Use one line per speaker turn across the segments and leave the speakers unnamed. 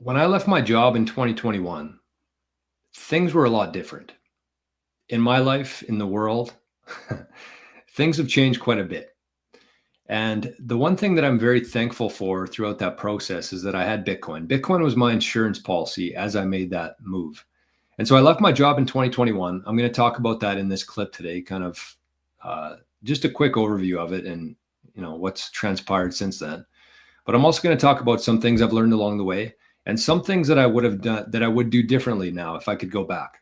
When I left my job in 2021, things were a lot different. In my life, in the world, things have changed quite a bit. And the one thing that I'm very thankful for throughout that process is that I had Bitcoin. Bitcoin was my insurance policy as I made that move. And so I left my job in 2021. I'm going to talk about that in this clip today, kind of just a quick overview of it and what's transpired since then. But I'm also going to talk about some things I've learned along the way and some things that I would have done that I would do differently now if I could go back.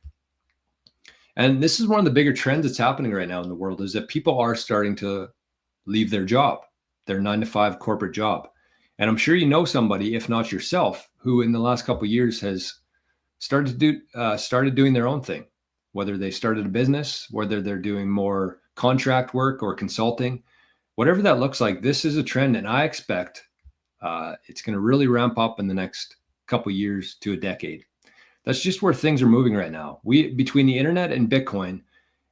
And this is one of the bigger trends that's happening right now in the world is that people are starting to leave their job, their 9-to-5 corporate job. And I'm sure you know somebody, if not yourself, who in the last couple of years has started doing their own thing, whether they started a business, whether they're doing more contract work or consulting, whatever that looks like. This is a trend, and I expect it's going to really ramp up in the next couple years to a decade. That's just where things are moving right now. Between the internet and Bitcoin,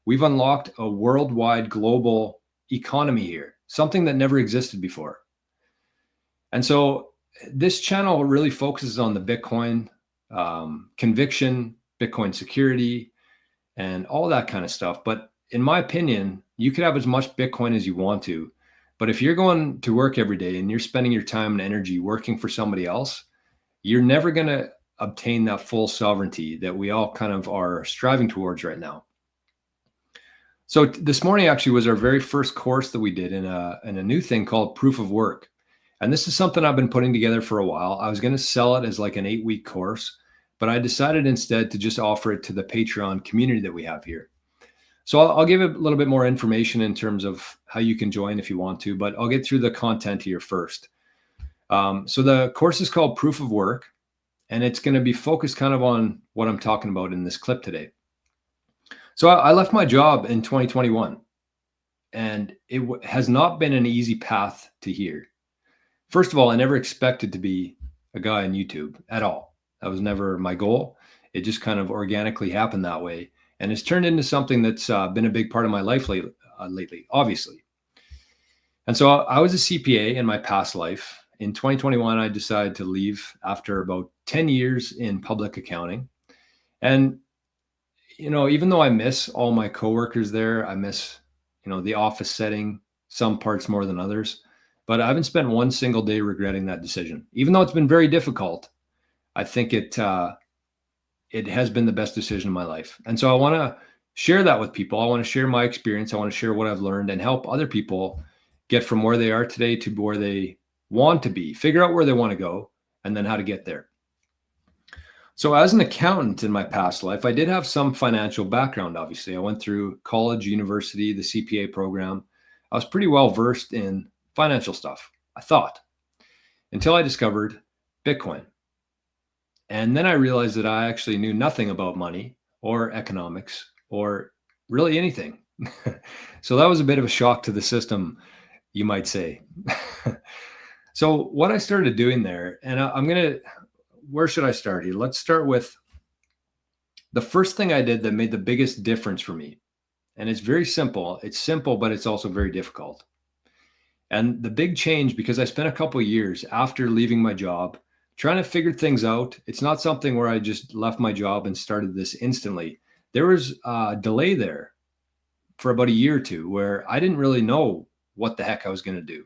we've unlocked a worldwide global economy here, something that never existed before. And so this channel really focuses on the Bitcoin conviction, Bitcoin security, and all that kind of stuff. But in my opinion, you could have as much Bitcoin as you want to. But if you're going to work every day and you're spending your time and energy working for somebody else, you're never going to obtain that full sovereignty that we all kind of are striving towards right now. So this morning actually was our very first course that we did in a new thing called Proof of Work. And this is something I've been putting together for a while. I was going to sell it as like an 8-week course, but I decided instead to just offer it to the Patreon community that we have here. So I'll give a little bit more information in terms of how you can join if you want to, but I'll get through the content here first. So the course is called Proof of Work, and it's going to be focused kind of on what I'm talking about in this clip today. So I left my job in 2021, and it has not been an easy path to here. First of all, I never expected to be a guy on YouTube at all. That was never my goal. It just kind of organically happened that way. And it's turned into something that's been a big part of my life lately, obviously. And so I was a CPA in my past life. In 2021, I decided to leave after about 10 years in public accounting. And, even though I miss all my coworkers there, I miss, the office setting, some parts more than others. But I haven't spent one single day regretting that decision. Even though it's been very difficult, I think it has been the best decision of my life. And so I want to share that with people. I want to share my experience. I want to share what I've learned and help other people get from where they are today to where they want to be, figure out where they want to go, and then how to get there. So as an accountant in my past life, I did have some financial background, obviously. I went through college, university, the CPA program. I was pretty well versed in financial stuff, I thought, until I discovered Bitcoin. And then I realized that I actually knew nothing about money or economics or really anything. So that was a bit of a shock to the system, you might say. So what I started doing there, and where should I start here? Let's start with the first thing I did that made the biggest difference for me. And it's very simple. It's simple, but it's also very difficult. And the big change, because I spent a couple of years after leaving my job trying to figure things out. It's not something where I just left my job and started this instantly. There was a delay there for about a year or two where I didn't really know what the heck I was going to do.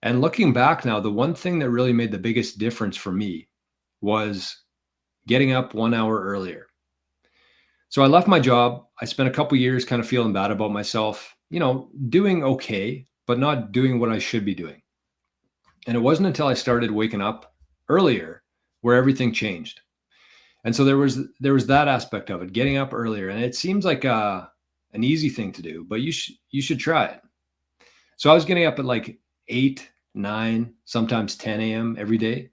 And looking back now, the one thing that really made the biggest difference for me was getting up 1 hour earlier. So I left my job. I spent a couple of years kind of feeling bad about myself, doing okay, but not doing what I should be doing. And it wasn't until I started waking up earlier where everything changed. And so there was that aspect of it, getting up earlier. And it seems like an easy thing to do, but you should try it. So I was getting up at like 8, 9, sometimes 10 a.m. every day.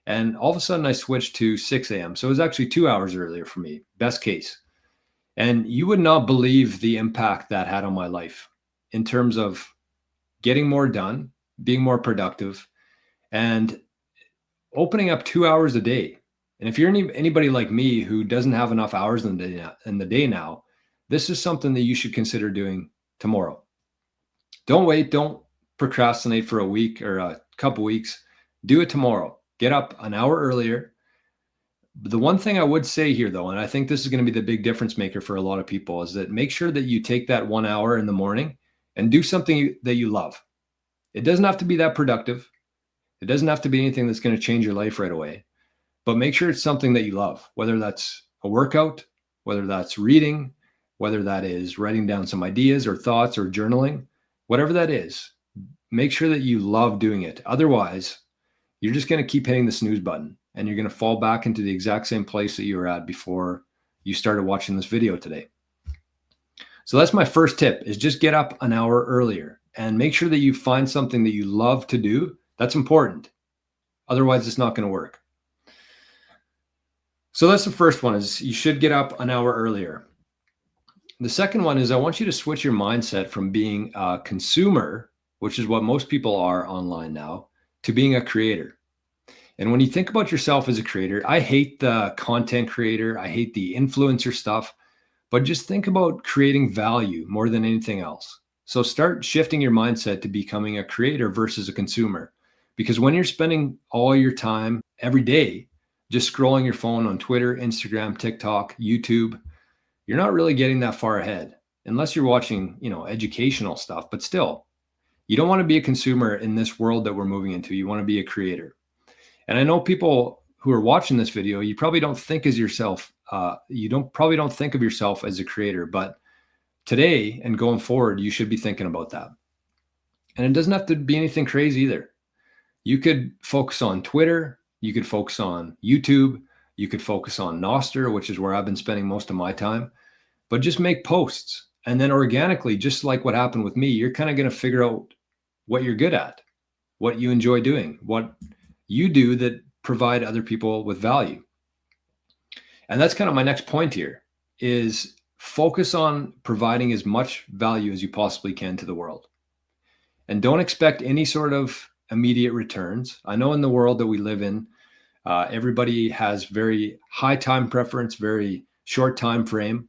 And all of a sudden I switched to 6 a.m. So it was actually 2 hours earlier for me, best case. And you would not believe the impact that had on my life in terms of getting more done, being more productive, and opening up 2 hours a day. And if you're anybody like me who doesn't have enough hours in the day now, this is something that you should consider doing tomorrow. Don't wait. Don't procrastinate for a week or a couple weeks. Do it tomorrow. Get up an hour earlier. The one thing I would say here, though, and I think this is going to be the big difference maker for a lot of people, is that make sure that you take that 1 hour in the morning and do something that you love. It doesn't have to be that productive. It doesn't have to be anything that's going to change your life right away, but make sure it's something that you love, whether that's a workout, whether that's reading, whether that is writing down some ideas or thoughts or journaling, whatever that is, make sure that you love doing it. Otherwise, you're just going to keep hitting the snooze button and you're going to fall back into the exact same place that you were at before you started watching this video today. So that's my first tip, is just get up an hour earlier and make sure that you find something that you love to do. That's important. Otherwise, it's not going to work. So that's the first one, is you should get up an hour earlier. The second one is I want you to switch your mindset from being a consumer, which is what most people are online now, to being a creator. And when you think about yourself as a creator, I hate the content creator, I hate the influencer stuff, but just think about creating value more than anything else. So start shifting your mindset to becoming a creator versus a consumer. Because when you're spending all your time every day just scrolling your phone on Twitter, Instagram, TikTok, YouTube, you're not really getting that far ahead unless you're watching, educational stuff. But still, you don't want to be a consumer in this world that we're moving into. You want to be a creator. And I know people who are watching this video, you probably don't think as yourself. Probably don't think of yourself as a creator, but today and going forward, you should be thinking about that. And it doesn't have to be anything crazy either. You could focus on Twitter. You could focus on YouTube. You could focus on Nostr, which is where I've been spending most of my time. But just make posts. And then organically, just like what happened with me, you're kind of going to figure out what you're good at, what you enjoy doing, what you do that provide other people with value. And that's kind of my next point here, is focus on providing as much value as you possibly can to the world. And don't expect any sort of immediate returns. I know in the world that we live in, everybody has very high time preference, very short time frame,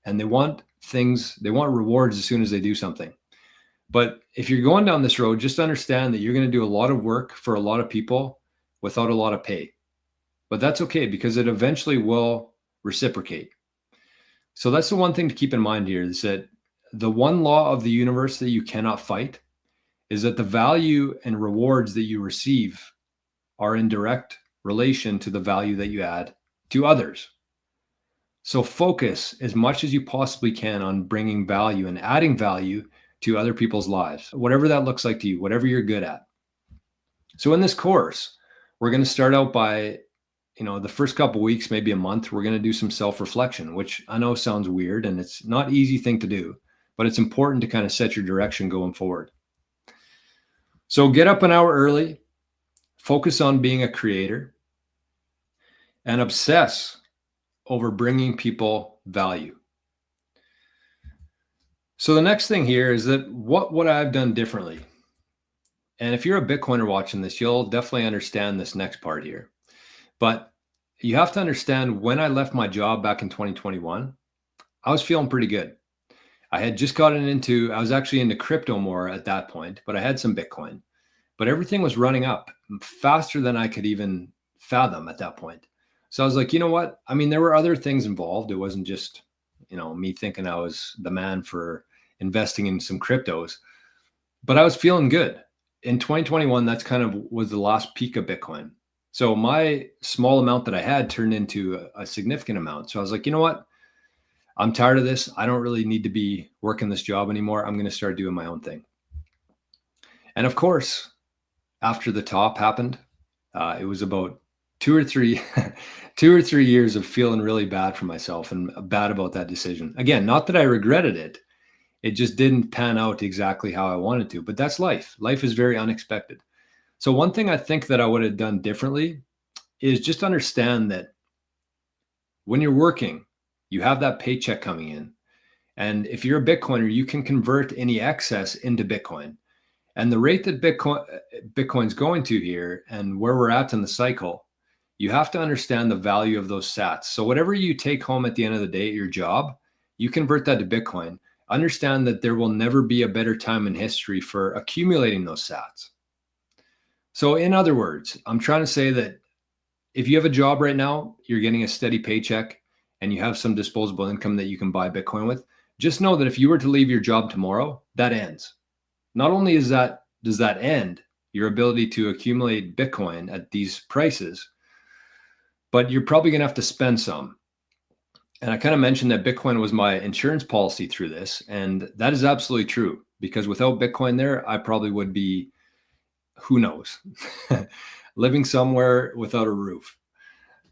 and they want rewards as soon as they do something. But if you're going down this road, just understand that you're going to do a lot of work for a lot of people without a lot of pay. But that's okay, because it eventually will reciprocate. So that's the one thing to keep in mind here, is that the one law of the universe that you cannot fight is that the value and rewards that you receive are in direct relation to the value that you add to others. So focus as much as you possibly can on bringing value and adding value to other people's lives, whatever that looks like to you, whatever you're good at. So in this course, we're going to start out by, the first couple of weeks, maybe a month, we're going to do some self-reflection, which I know sounds weird and it's not an easy thing to do, but it's important to kind of set your direction going forward. So get up an hour early, focus on being a creator, and obsess over bringing people value. So the next thing here is that what would I have done differently? And if you're a Bitcoiner watching this, you'll definitely understand this next part here. But you have to understand, when I left my job back in 2021, I was feeling pretty good. I had just I was actually into crypto more at that point, but I had some Bitcoin. But everything was running up faster than I could even fathom at that point. So I was like, you know what? I mean, there were other things involved. It wasn't just, me thinking I was the man for investing in some cryptos, but I was feeling good. In 2021, that's kind of was the last peak of Bitcoin. So my small amount that I had turned into a significant amount. So I was like, you know what? I'm tired of this. I don't really need to be working this job anymore. I'm going to start doing my own thing. And of course, after the top happened, it was about 2 or 3 years of feeling really bad for myself and bad about that decision. Again, not that I regretted it. It just didn't pan out exactly how I wanted to, but that's life. Life is very unexpected. So one thing I think that I would have done differently is just understand that when you're working, you have that paycheck coming in. And if you're a Bitcoiner, you can convert any excess into Bitcoin. And the rate that Bitcoin's going to here and where we're at in the cycle, you have to understand the value of those sats. So whatever you take home at the end of the day at your job, you convert that to Bitcoin. Understand that there will never be a better time in history for accumulating those sats. So in other words, I'm trying to say that if you have a job right now, you're getting a steady paycheck and you have some disposable income that you can buy Bitcoin with, just know that if you were to leave your job tomorrow, that ends. Not only does that end your ability to accumulate Bitcoin at these prices, but you're probably going to have to spend some. And I kind of mentioned that Bitcoin was my insurance policy through this. And that is absolutely true, because without Bitcoin there, I probably would be, who knows, living somewhere without a roof.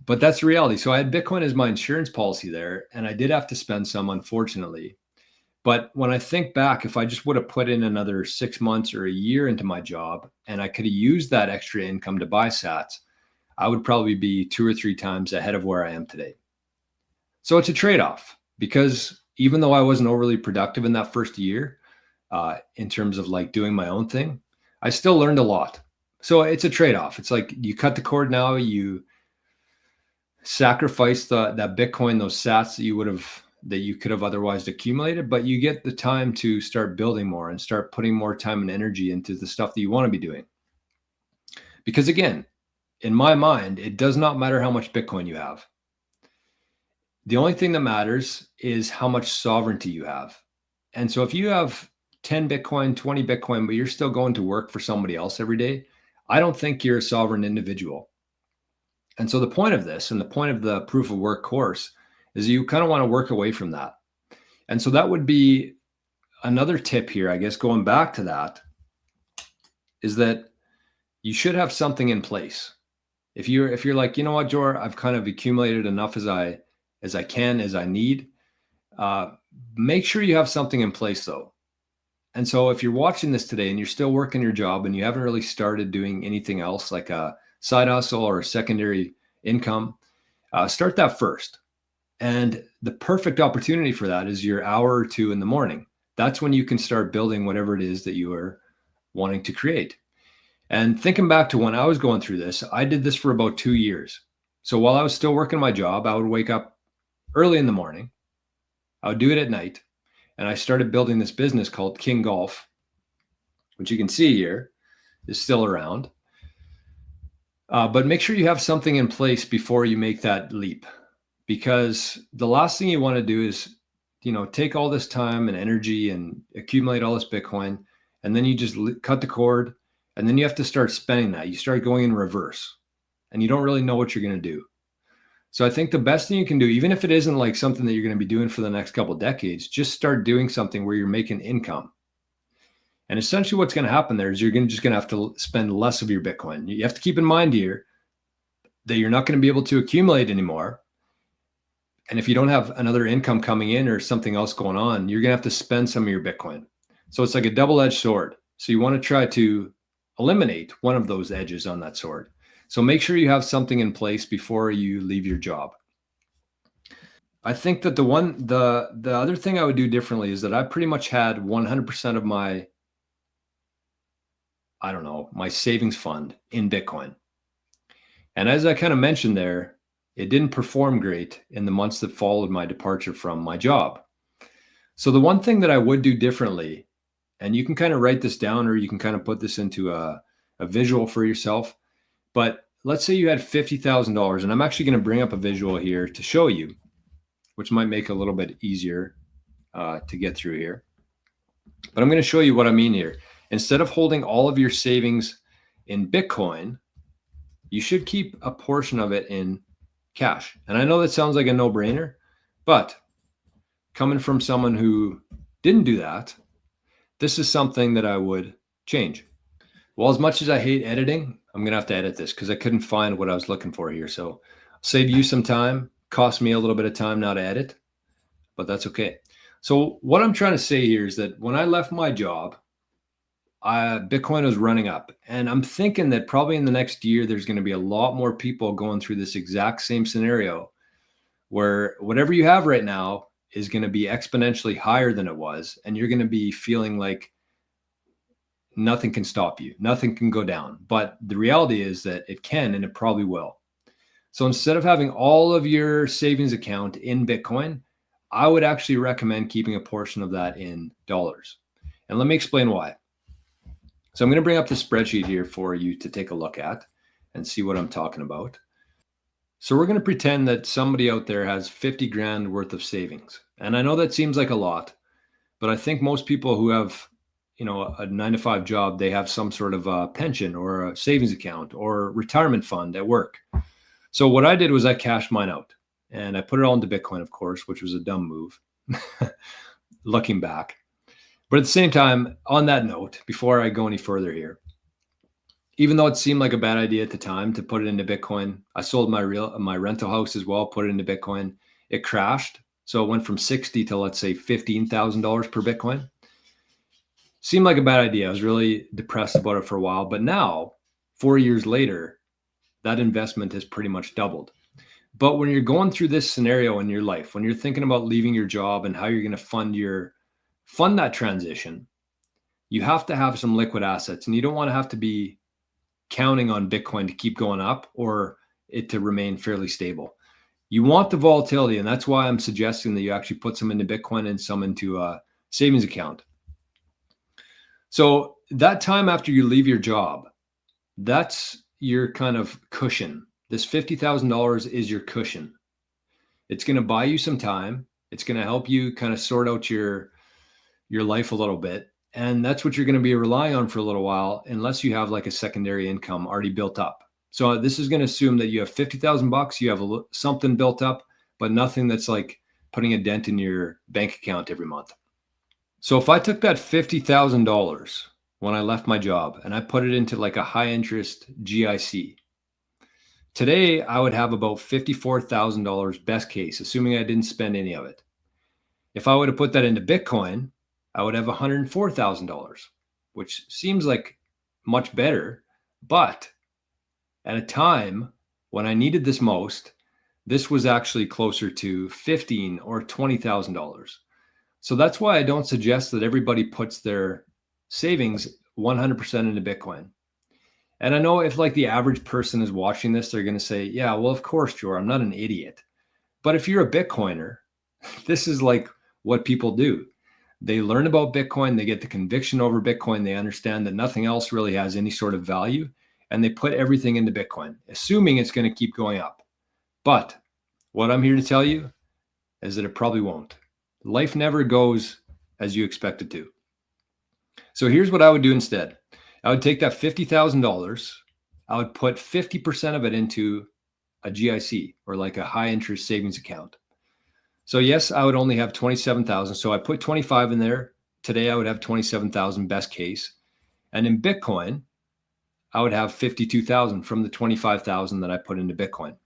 But that's the reality. So I had Bitcoin as my insurance policy there, and I did have to spend some, unfortunately. But when I think back, if I just would have put in another 6 months or a year into my job and I could have used that extra income to buy sats, I would probably be 2 or 3 times ahead of where I am today. So it's a trade-off, because even though I wasn't overly productive in that first year, in terms of like doing my own thing, I still learned a lot. So it's a trade-off. It's like you cut the cord now, you sacrifice that Bitcoin, those sats that you could have otherwise accumulated, but you get the time to start building more and start putting more time and energy into the stuff that you want to be doing. Because again, in my mind, it does not matter how much Bitcoin you have. The only thing that matters is how much sovereignty you have. And so if you have 10 Bitcoin, 20 Bitcoin, but you're still going to work for somebody else every day, I don't think you're a sovereign individual. And so the point of this, and the point of the proof of work course, is you kind of want to work away from that. And so that would be another tip here, I guess, going back to that, is that you should have something in place. If you're like, you know what, Jor, I've kind of accumulated enough as I need, make sure you have something in place though. And so if you're watching this today and you're still working your job and you haven't really started doing anything else like a side hustle or a secondary income, start that first. And the perfect opportunity for that is your hour or two in the morning. That's when you can start building whatever it is that you are wanting to create. And thinking back to when I was going through this, I did this for about 2 years. So while I was still working my job, I would wake up early in the morning. I would do it at night. And I started building this business called knggolf, which you can see here is still around. But make sure you have something in place before you make that leap, because the last thing you want to do is, take all this time and energy and accumulate all this Bitcoin, and then you just cut the cord, and then you have to start spending that. You start going in reverse, and you don't really know what you're going to do. So I think the best thing you can do, even if it isn't like something that you're going to be doing for the next couple of decades, just start doing something where you're making income. And essentially what's going to happen there is you're just going to have to spend less of your Bitcoin. You have to keep in mind here that you're not going to be able to accumulate anymore. And if you don't have another income coming in or something else going on, you're going to have to spend some of your Bitcoin. So it's like a double-edged sword. So you want to try to eliminate one of those edges on that sword. So make sure you have something in place before you leave your job. I think that the other thing I would do differently is that I pretty much had 100% of my savings fund in Bitcoin. And as I kind of mentioned there, it didn't perform great in the months that followed my departure from my job. So the one thing that I would do differently, and you can kind of write this down or you can kind of put this into a visual for yourself, but let's say you had $50,000, and I'm actually going to bring up a visual here to show you, which might make it a little bit easier to get through here. But I'm going to show you what I mean here. Instead of holding all of your savings in Bitcoin, you should keep a portion of it in cash. And I know that sounds like a no-brainer, but coming from someone who didn't do that, this is something that I would change. Well, as much as I hate editing, I'm going to have to edit this because I couldn't find what I was looking for here. So save you some time, cost me a little bit of time now to edit, but that's okay. So what I'm trying to say here is that when I left my job, Bitcoin was running up, and I'm thinking that probably in the next year, there's going to be a lot more people going through this exact same scenario where whatever you have right now is going to be exponentially higher than it was. And you're going to be feeling like nothing can stop you. Nothing can go down. But the reality is that it can, and it probably will. So instead of having all of your savings account in Bitcoin, I would actually recommend keeping a portion of that in dollars. And let me explain why. So I'm going to bring up the spreadsheet here for you to take a look at and see what I'm talking about. So we're going to pretend that somebody out there has 50 grand worth of savings. And I know that seems like a lot, but I think most people who have, a 9 to 5 job, they have some sort of a pension or a savings account or retirement fund at work. So what I did was I cashed mine out and I put it all into Bitcoin, of course, which was a dumb move looking back. But at the same time, on that note, before I go any further here, even though it seemed like a bad idea at the time to put it into Bitcoin, I sold my rental house as well, put it into Bitcoin. It crashed. So it went from 60 to, let's say, $15,000 per Bitcoin. Seemed like a bad idea. I was really depressed about it for a while. But now, 4 years later, that investment has pretty much doubled. But when you're going through this scenario in your life, when you're thinking about leaving your job and how you're going to fund that transition, you have to have some liquid assets, and you don't want to have to be counting on Bitcoin to keep going up or it to remain fairly stable. You want the volatility, and that's why I'm suggesting that you actually put some into Bitcoin and some into a savings account. So that time after you leave your job, that's your kind of cushion. This $50,000 is your cushion. It's going to buy you some time. It's going to help you kind of sort out your life a little bit. And that's what you're going to be relying on for a little while, unless you have like a secondary income already built up. So this is going to assume that you have $50,000, you have something built up, but nothing that's like putting a dent in your bank account every month. So if I took that $50,000 when I left my job and I put it into like a high interest GIC, today I would have about $54,000 best case, assuming I didn't spend any of it. If I would have put that into Bitcoin, I would have $104,000, which seems like much better. But at a time when I needed this most, this was actually closer to $15,000 or $20,000. So that's why I don't suggest that everybody puts their savings 100% into Bitcoin. And I know if like the average person is watching this, they're going to say, yeah, well, of course, Joe, I'm not an idiot. But if you're a Bitcoiner, this is like what people do. They learn about Bitcoin, they get the conviction over Bitcoin, they understand that nothing else really has any sort of value, and they put everything into Bitcoin, assuming it's going to keep going up. But what I'm here to tell you is that it probably won't. Life never goes as you expect it to. So here's what I would do instead. I would take that $50,000, I would put 50% of it into a GIC, or like a high interest savings account. So yes, I would only have 27,000. So I put 25 in there. Today I would have 27,000 best case. And in Bitcoin, I would have 52,000 from the 25,000 that I put into Bitcoin.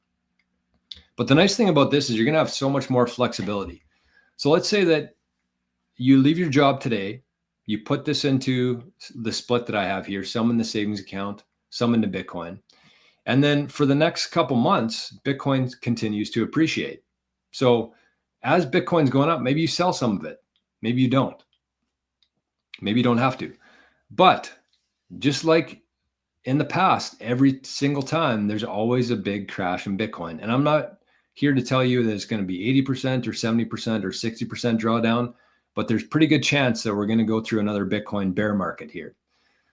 But the nice thing about this is you're going to have so much more flexibility. So let's say that you leave your job today, you put this into the split that I have here, some in the savings account, some into Bitcoin. And then for the next couple months, Bitcoin continues to appreciate. So as Bitcoin's going up, maybe you sell some of it. Maybe you don't. Maybe you don't have to. But just like in the past, every single time, there's always a big crash in Bitcoin. And I'm not here to tell you that it's going to be 80% or 70% or 60% drawdown, but there's pretty good chance that we're going to go through another Bitcoin bear market here.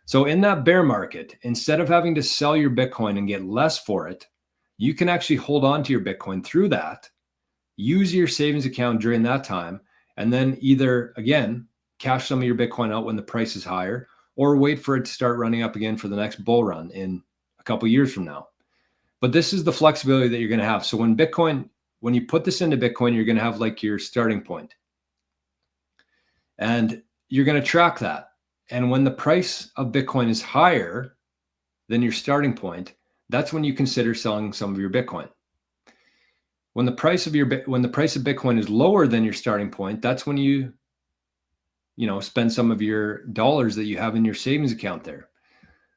So in that bear market, instead of having to sell your Bitcoin and get less for it, you can actually hold on to your Bitcoin through that. Use your savings account during that time, and then either, again, cash some of your Bitcoin out when the price is higher, or wait for it to start running up again for the next bull run in a couple of years from now. But this is the flexibility that you're going to have. So when you put this into Bitcoin, you're going to have like your starting point. And you're going to track that. And when the price of Bitcoin is higher than your starting point, that's when you consider selling some of your Bitcoin. When the price of Bitcoin is lower than your starting point, that's when you spend some of your dollars that you have in your savings account there.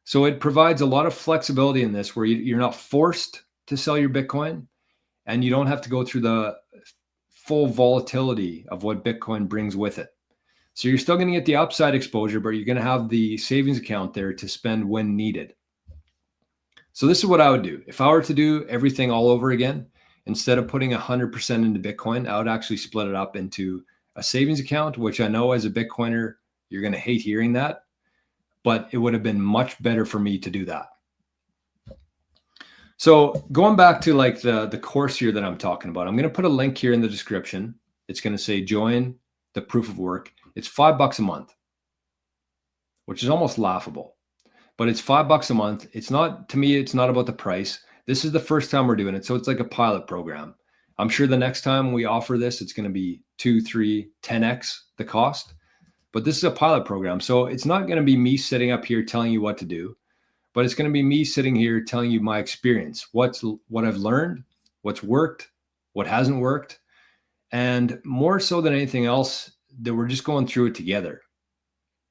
So it provides a lot of flexibility in this, where you're not forced to sell your Bitcoin, and you don't have to go through the full volatility of what Bitcoin brings with it. So you're still going to get the upside exposure, but you're going to have the savings account there to spend when needed. So this is what I would do. If I were to do everything all over again, instead of putting 100% into Bitcoin, I would actually split it up into a savings account, which I know as a Bitcoiner, you're going to hate hearing that, but it would have been much better for me to do that. So going back to like the course here that I'm talking about, I'm going to put a link here in the description. It's going to say join the proof of work. It's $5 a month, which is almost laughable, but it's $5 a month. It's not, to me, it's not about the price. This is the first time we're doing it. So it's like a pilot program. I'm sure the next time we offer this, it's going to be 2, 3, 10x the cost, but this is a pilot program. So it's not going to be me sitting up here telling you what to do, but it's going to be me sitting here telling you my experience, what I've learned, what's worked, what hasn't worked. And more so than anything else, that we're just going through it together.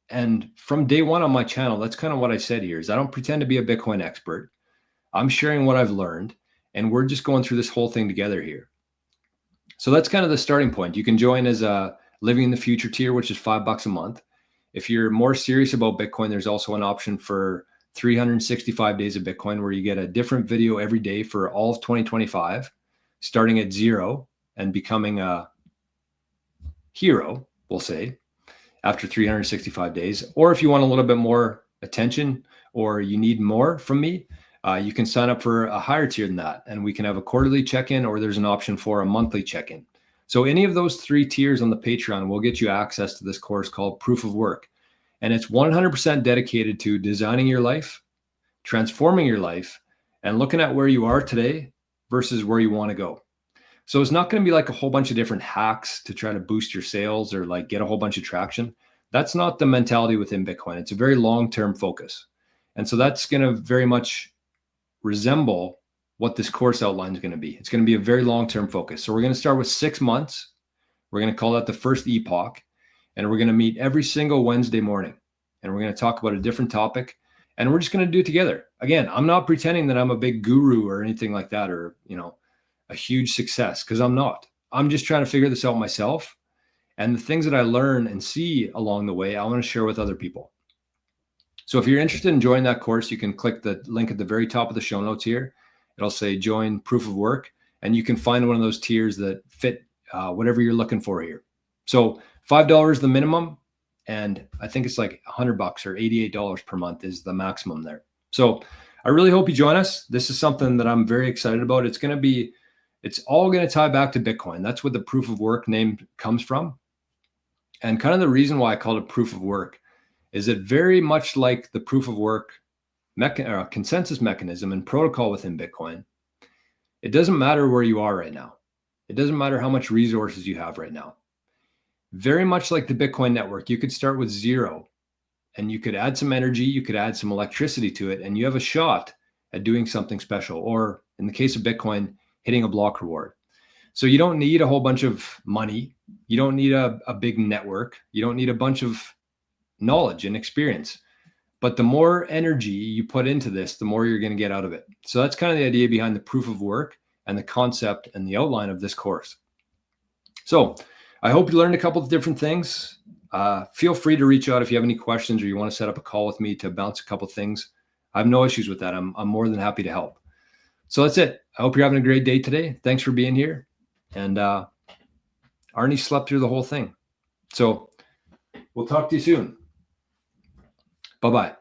And from day one on my channel, that's kind of what I said here is I don't pretend to be a Bitcoin expert. I'm sharing what I've learned, and we're just going through this whole thing together here. So that's kind of the starting point. You can join as a Living in the Future tier, which is $5 a month. If you're more serious about Bitcoin, there's also an option for 365 days of Bitcoin, where you get a different video every day for all of 2025, starting at 0 and becoming a hero, we'll say, after 365 days. Or if you want a little bit more attention or you need more from me, you can sign up for a higher tier than that, and we can have a quarterly check-in, or there's an option for a monthly check-in. So any of those 3 tiers on the Patreon will get you access to this course called Proof of Work. And it's 100% dedicated to designing your life, transforming your life, and looking at where you are today versus where you want to go. So it's not going to be like a whole bunch of different hacks to try to boost your sales or like get a whole bunch of traction. That's not the mentality within Bitcoin. It's a very long-term focus. And so that's going to very much resemble what this course outline is going to be. It's going to be a very long-term focus. So we're going to start with 6 months. We're going to call that the first epoch. And we're going to meet every single Wednesday morning. And we're going to talk about a different topic. And we're just going to do it together. Again, I'm not pretending that I'm a big guru or anything like that, or, a huge success, because I'm not. I'm just trying to figure this out myself. And the things that I learn and see along the way, I want to share with other people. So if you're interested in joining that course, you can click the link at the very top of the show notes here. It'll say join Proof of Work, and you can find one of those tiers that fit whatever you're looking for here. So $5 the minimum, and I think it's like $100 or $88 per month is the maximum there. So I really hope you join us. This is something that I'm very excited about. It's all going to tie back to Bitcoin. That's what the Proof of Work name comes from. And kind of the reason why I call it Proof of Work is that very much like the Proof of Work consensus mechanism and protocol within Bitcoin, it doesn't matter where you are right now. It doesn't matter how much resources you have right now. Very much like the Bitcoin network, you could start with 0 and you could add some energy, you could add some electricity to it, and you have a shot at doing something special. Or in the case of Bitcoin, hitting a block reward. So you don't need a whole bunch of money. You don't need a big network. You don't need a bunch of knowledge and experience. But the more energy you put into this, the more you're going to get out of it. So that's kind of the idea behind the Proof of Work and the concept and the outline of this course. So I hope you learned a couple of different things. Feel free to reach out if you have any questions or you want to set up a call with me to bounce a couple of things. I have no issues with that. I'm more than happy to help. So that's it. I hope you're having a great day today. Thanks for being here. And Arnie slept through the whole thing. So we'll talk to you soon. Bye-bye.